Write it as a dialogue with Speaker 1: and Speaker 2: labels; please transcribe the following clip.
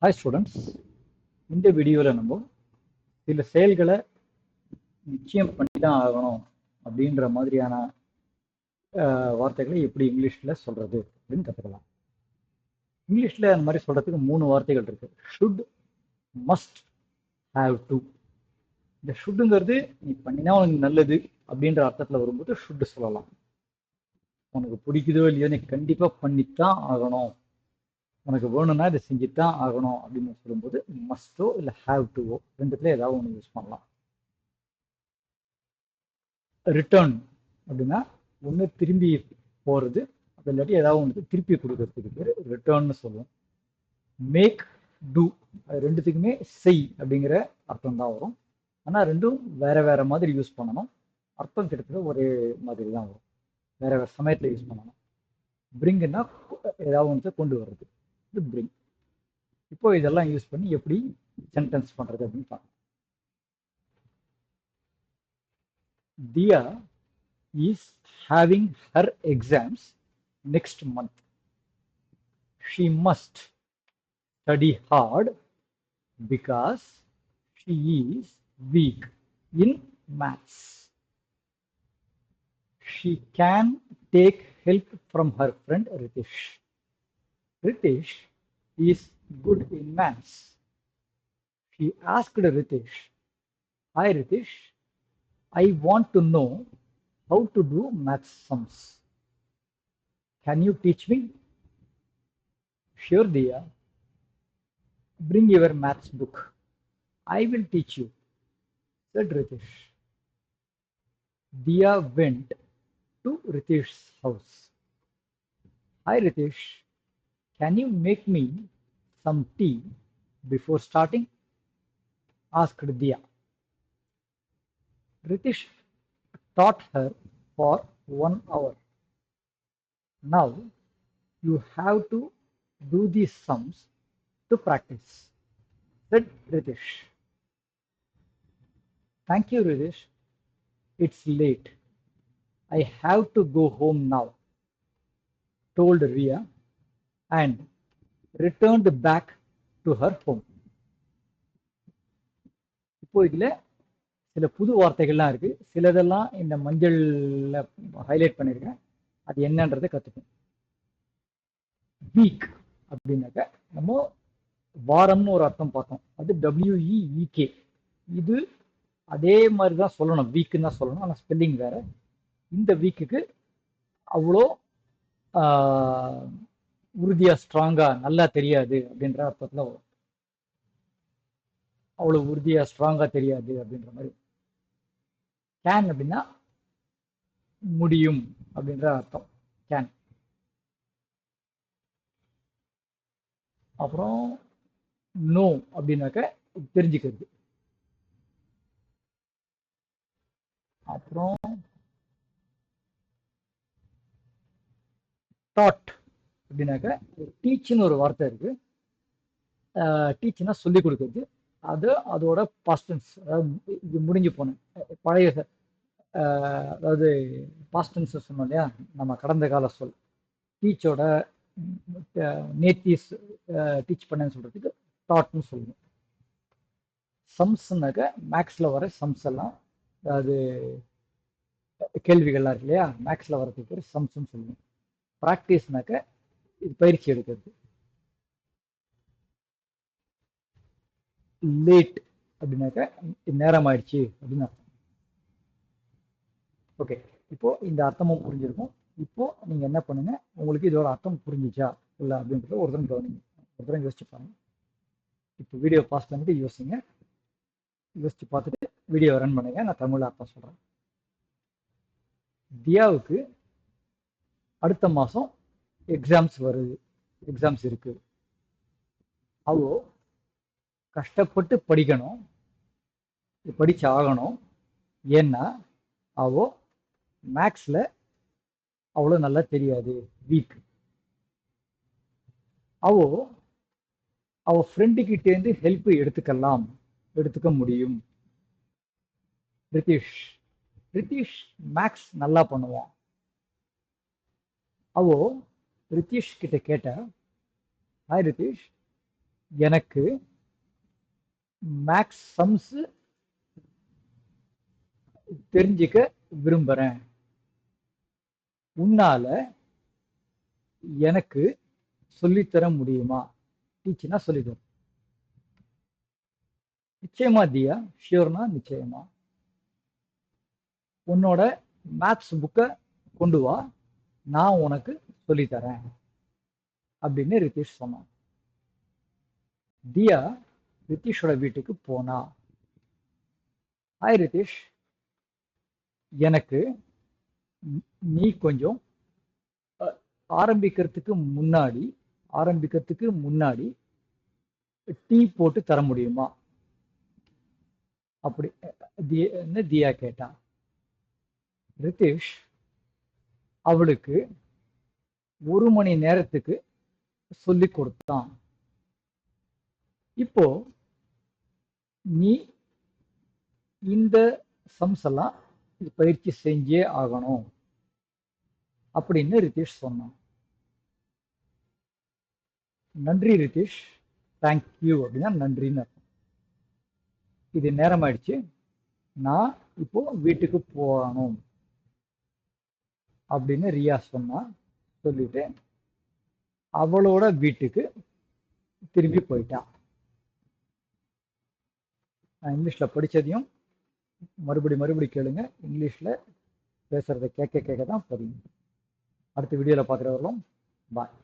Speaker 1: Hi students, இந்த வீடியோவில் நம்ம சில செயல்களை நிச்சயம் பண்ணி தான் ஆகணும் அப்படின்ற மாதிரியான வார்த்தைகளை எப்படி இங்கிலீஷில் சொல்கிறது அப்படின்னு கற்றுக்கலாம். இங்கிலீஷில் அந்த மாதிரி சொல்கிறதுக்கு 3 வார்த்தைகள் இருக்குது. Should, must, have to. இந்த ஷுட்டுங்கிறது நீ பண்ணினா உனக்கு நல்லது அப்படின்ற அர்த்தத்தில் வரும்போது ஷுட்டு சொல்லலாம். உனக்கு பிடிக்குதோ இல்லையோ நீ கண்டிப்பாக பண்ணித்தான் ஆகணும், உனக்கு வேணும்னா இதை செஞ்சுத்தான் ஆகணும் அப்படின்னு சொல்லும்போது மஸ்டோ இல்லை ஹாவ் டுவோ ரெண்டுத்துல ஏதாவது ஒன்று யூஸ் பண்ணலாம். ரிட்டர்ன் அப்படின்னா ஒன்று திரும்பி போகிறது, அது இல்லாட்டி ஏதாவது ஒன்று திருப்பி கொடுக்கறதுக்கு பேர் ரிட்டர்ன்னு சொல்லுவோம். மேக், டூ, அது ரெண்டுத்துக்குமே செய் அப்படிங்கிற அர்த்தம் தான் வரும். ஆனால் ரெண்டும் வேற வேற மாதிரி யூஸ் பண்ணணும். அர்த்தம் கிட்டத்தட்ட ஒரே மாதிரி தான் வரும், வேற வேற சமயத்தில் யூஸ் பண்ணணும். பிரிங்குன்னா ஏதாவது ஒன்று கொண்டு வர்றது, இது பிரிங். இப்போ இதெல்லாம் யூஸ் பண்ணி எப்படி சென்டென்ஸ் பண்றது அப்படின்னு பார்க்கலாம். Dia is having her exams next month. She must study hard because she is weak in maths. She can take help from her friend Ritish. Ritish is good in maths. She asked Ritish, "Hi Ritish, I want to know how to do math sums. Can you teach me?" "Sure, Dia. Bring your maths book. I will teach you," said Ritish. Dia went to Ritish's house. "Hi Ritish, can you make me some tea before starting?" asked Dia. Ritish taught her for 1 hour. "Now you have to do these sums to practice," said Ritish. "Thank you, Ritish. It's late. I have to go home now," told Ria and returned back to her home. இப்போ இதுல சில புது வார்த்தைகள்லாம் இருக்கு. சிலதெல்லாம் இந்த மஞ்சள்ல highlight பண்ணிருக்கேன், அது என்னன்றதை கத்துக்கணும். வீக் அப்படின்னாக்க நம்ம வாரம்னு ஒரு அர்த்தம் பார்த்தோம், அது WEEK. இது அதே மாதிரி தான் சொல்லணும், வீக்குன்னு தான் சொல்லணும், ஆனால் ஸ்பெல்லிங் வேற. இந்த வீக்குக்கு அவ்வளோ உறுதியா ஸ்ட்ராங்கா நல்லா தெரியாது அப்படின்ற அர்த்தத்துல வரும். அவ்வளவு உறுதியா ஸ்ட்ராங்கா தெரியாது அப்படின்ற மாதிரி. கேன் அப்படின்னா முடியும் அப்படின்ற அர்த்தம், கேன். அப்புறம் நோ அப்படின்னாக்க தெரிஞ்சுக்கிறது. அப்புறம் டாட் அப்படின்னாக்க டீச்னு ஒரு வார்த்தை இருக்கு. டீச்னா சொல்லி கொடுக்குறது, அது அதோட பாஸ்ட் டென்ஸ், அதாவது இது முடிஞ்சு போனேன் பழைய, அதாவது பாஸ்ட் டென்ஸ் சொன்னோம் இல்லையா, நம்ம கடந்த கால சொல். டீச்சோட நேத்தி டீச் பண்ணேன்னு சொல்றதுக்கு டாட்னு சொல்லணும். சம்ஸ்னாக்க மேக்ஸ்ல வர சம்ஸ் எல்லாம், அதாவது கேள்விகள்லாம் இருக்கு இல்லையா, மேக்ஸ்ல வரதுக்கு பேர் சம்ஸ்ன்னு சொல்லணும். ப்ராக்டிஸ்னாக்க இது பயிற்சி எடுக்கிறது. லேட் அப்படின்னாக்க நேரம் ஆயிடுச்சு அப்படின்னு அர்த்தம். ஓகே, இப்போ இந்த அர்த்தமும் புரிஞ்சிருக்கும். இப்போ நீங்க என்ன பண்ணுங்க, உங்களுக்கு இதோட அர்த்தம் புரிஞ்சிச்சா இல்லை அப்படின்றத ஒரு தரம் கவனிங்க, ஒரு தரம் யோசிச்சு பாருங்க. இப்போ வீடியோ பாஸ் பண்ணிட்டு யோசிங்க, யோசிச்சு பார்த்துட்டு வீடியோ ரன் பண்ணுங்க. நான் தமிழ்ல அர்த்தம் சொல்றேன். தியாவுக்கு அடுத்த மாசம் எக்ஸாம்ஸ் வருது, எக்ஸாம்ஸ் இருக்கு. அவோ கஷ்டப்பட்டு படிக்கணும், படிச்சு ஆகணும். ஏன்னா அவோ மேக்ஸ்ல அவ்வளோ நல்லா தெரியாது, வீக். அவ ஃப்ரெண்டு கிட்டேருந்து ஹெல்ப் எடுத்துக்க முடியும். ரித்திஷ் மேக்ஸ் நல்லா பண்ணுவான். அவோ ரித்திஷ் கிட்ட கேட்டா, "ஹாய் ரித்திஷ், எனக்கு மேக்ஸ் சம்ஸ் தெரிஞ்சுக்க விரும்புறேன். உன்னால எனக்கு சொல்லித்தர முடியுமா? டீச்சர்னா சொல்லித்தரும். நிச்சயமா தியா, ஷியோர்னா நிச்சயமா. உன்னோட மேத்ஸ் புக்கை கொண்டு வா, நான் உனக்கு சொல்லித்தரேன் அப்படின்னு ரிதீஷ் சொன்னான். தியா ரிதீஷோட வீட்டுக்கு போனா. ஹாய் ரிதீஷ், எனக்கு நீ கொஞ்சம் ஆரம்பிக்கிறதுக்கு முன்னாடி டீ போட்டு தர முடியுமா? அப்படி தியா கேட்டான். ரிதீஷ் அவளுக்கு 1 மணி நேரத்துக்கு சொல்லி கொடுத்தான். இப்போ நீ இந்த சம்ஸ் எல்லாம் பயிற்சி செஞ்சே ஆகணும் அப்படின்னு ரிதீஷ் சொன்னான். நன்றி ரிதீஷ், தேங்க்யூ அப்படின்னா நன்றின்னு அர்த்தம். இது நேரம் ஆயிடுச்சு, நான் இப்போ வீட்டுக்கு போகணும் அப்படின்னு ரியா சொன்னா. சொல்லிட்டு அவளோட வீட்டுக்கு திரும்பி போயிட்டான். நான் இங்கிலீஷ்ல படிச்சதையும் மறுபடி கேளுங்க. இங்கிலீஷ்ல பேசுறதை கேட்க தான் புரியும். அடுத்த வீடியோல பார்க்குறவர்களும் பாய்.